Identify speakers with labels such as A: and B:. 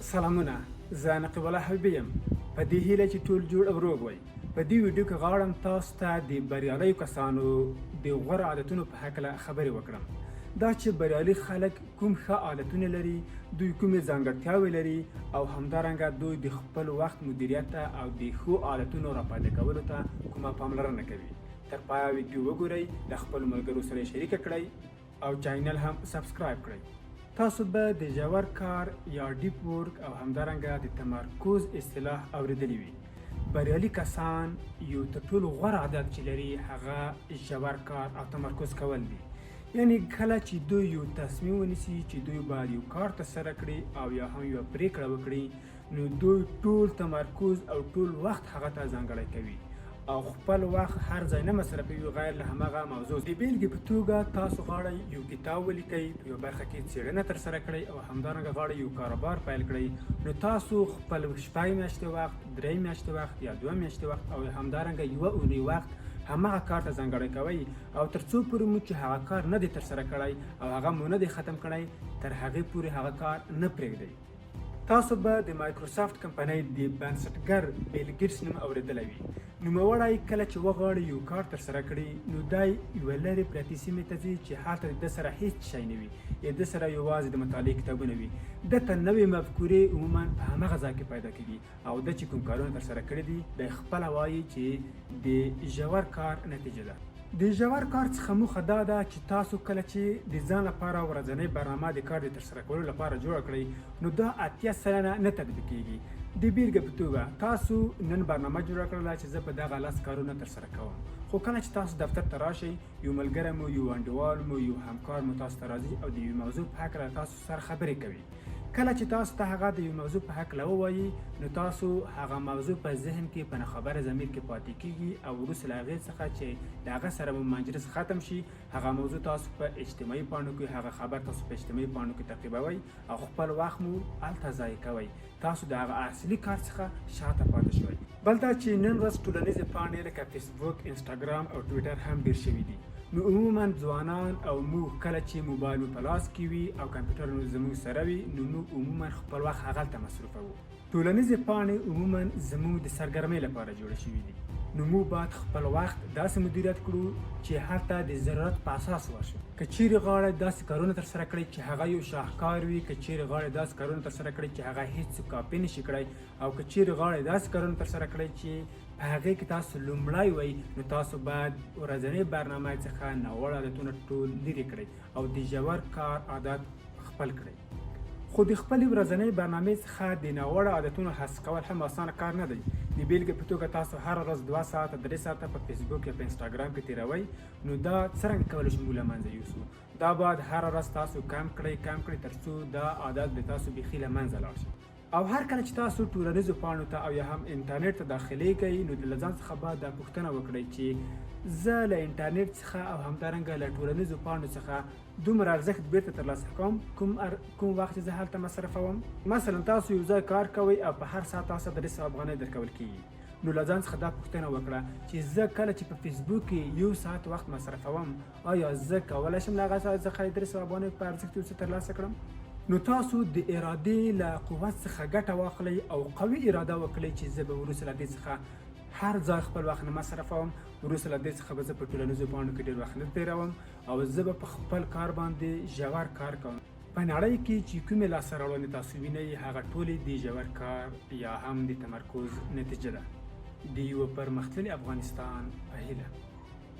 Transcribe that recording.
A: سلامونه، زه نقیب الله حبیبي یم. په دې هیله چې ټول جوړ او روغ وئ. په دې ویډیو کې غواړم تاسو ته د بریالیو کسانو د غوره عادتونو په هکله خبرې وکړم. دا چې بریالي خلک کوم ښه عادتونه لري، دوی کومې ځانګړتیاوې لري او همدارنګه دوی د خپل وخت مدیریت ته او د ښو عادتونو راپیدا کولو ته کومه پاملرنه کوي. تر پایه ویډیو وګورئ، له خپلو ملګرو سره یې شریکه کړئ او چینل هم سبسکرایب کړئ. تاسو به د ژور کار یا ډیپ ورک او همدارنګه د تمرکز اصطلاح اوریدلی وي. بریالي کسان یو تر ټولو غوره عادت چې لري هغه ژور کار او تمرکز کول دي. یعنی کله چې دوی یو تصمیم ونیسي چې دوی باید یو کار ترسره کړي او یا هم یو پریکړه وکړي، نو دوی ټول تمرکز او ټول وخت هغه ته ځانګړی کوي او خپل وخت هر ځای نه مصرفوي غیر له هماغه موضوع. د بیلګې په توګه تاسو غواړئ یو کتاب ولیکئ، په یو برخه کې څېړنه ترسره کړئ او همدارنګه غواړئ یو کاروبار پیل کړئ، نو تاسو خپل شپږ میاشتې وخت، درې میاشتې وخت یا 2 میاشتې وخت او همدارنګه یوه اونۍ وخت هماغه کار ته ځانګړی کوئ او تر څو پورې مو چې هغه کار نه دی ترسره کړی او هغه مو نه دی ختم کړی، تر هغې پورې هغه کار نه پرېږدئ. تاسو به د مایکروسافت کمپنۍ د بنسټګر بیل ګیټس نوم اورېدلی وي. نوموړی کله چې وغواړي یو کار ترسره کړي، نو دی یوه لرې پرتې سیمې ته ځي چې هلته د ده سره هیڅ شی نه وي، یا د سره یوازې د مطالعې کتابونه وي. ده ته نوې مفکورې عموما په همغه ځای کې پیدا کېږي او ده چې کوم کارونه ترسره کړي دي دی خپله وایي چې د ژور کار نتیجه ده. د ژور کار څخه موخه دا ده چې تاسو کله چې د ځان لپاره ورځنۍ برنامه د کار د ترسره کولو لپاره جوړه کړئ، نو دا 80% نه تطبیق کېږي. د بیلګې په توګه تاسو نن برنامه جوړه کړله چې زه به دغه 10 کارونه ترسره کوم، خو کله چې تاسو دفتر ته راشئ، یو ملګری مو، یو انډیوال مو، یو همکار مو تاسو ته راځي او د یوې موضوع په هکله تاسو سره خبرې کوي. کله چې تاسو ته هغه د یو موضوع په هکله ووایي، نو تاسو هغه موضوع په ذهن کې په ناخبره ضمیر کې پاتې کېږي او وروسته له هغې څخه چې د هغه سره مو مجلس ختم شي، هغه موضوع تاسو په اجتماعي پاڼو کې، هغه خبر تاسو په اجتماعي پاڼو کې تعقیبوئ او خپل وخت مو هلته ضایع کوئ. تاسو د هغه اصلي کار څخه شاته پاتې شوئ. بل دا چې نن ورځ ټولنیزې پاڼې لکه فیسبوک، انسټاګرام او ټویټر هم ډېر شوي دي. نو عموما ځوانان او موږ کله چې موبایل مو په لاس کې وي او کمپیوټر مو زموږ سره وي، نو موږ عموما خپل وخت هغلته مصرفوو. ټولنیزې پاڼې عموما زموږ د سرګرمۍ لپاره جوړې شوي دي. نو موږ باید خپل وخت داسې مدیریت کړو چې هلته د ضرورت په اساس ورشو. که چیرې غواړئ داسې کارونه ترسره کړئ چې هغه یو شاهکار وي، که چیرې غواړئ داسې کارونه ترسره کړئ چې هغه هیڅ کاپي نشي کړی، او که چیرې غواړئ داسې کارونه ترسره کړئ چې په هغې کې تاسو لومړی وئ، نو تاسو باید ورځنۍ برنامه څخه ناوړه عادتونه ټول لرې کړئ او د ژور کار عادت خپل کړئ. خو د خپلې ورځنۍ برنامې څخه د ناوړه عادتونو حذف کول هم اسانه کار نه دی. د بیلګې په توګه تاسو هره ورځ 2 ساعته 3 ساعته په فیسبوک یا په انسټاګرام کې تېروئ، نو دا څرنګه کولی شو موږ له منځه یوسو؟ دا باید هره ورځ تاسو کم کړئ تر څو دا عادت د تاسو بیخي له منځه لاړ شي. او هر کله چې تاسو ټولنیزو پاڼو ته او یا هم انټرنیټ ته داخلیږئ، نو د ځان څخه باید دا پوښتنه وکړئ چې زه له انټرنیټ څخه او همدارنګه له ټولنیزو پاڼو څخه دومره ارزښت بیرته ترلاسه کوم کوم وخت چې زه هلته مصرفوم. مثلا تاسو یو ځای کار کوئ او په هر ساعت تاسو 300 افغانۍ درکول کېږي، نو له ځان څخه دا پوښتنه وکړه چې زه کله چې په فیسبوک کې 1 ساعت وخت مصرفوم، آیا زه کولی شم له هغه ساعت څخه 300 افغانۍ په ارزښت یو څه ترلاسه کړم؟ نو تاسو د ارادې له قوت څخه ګټه واخلئ او قوي اراده وکړئ چې زه به وروسته له دې څخه هر ځای خپل وخت نه مصرفوم، وروسته له دې څخه به زه په ټولنیزو پاڼو کې ډېر وخت نه تېروم او زه به په خپل کار باندې ژور کار کوم. په نړۍ کې چې کومې لاسته راوړنې تاسو وینئ، هغه ټولې د ژور کار یا هم د تمرکز نتیجه ده. د یوه پرمختللي افغانستان په هیله.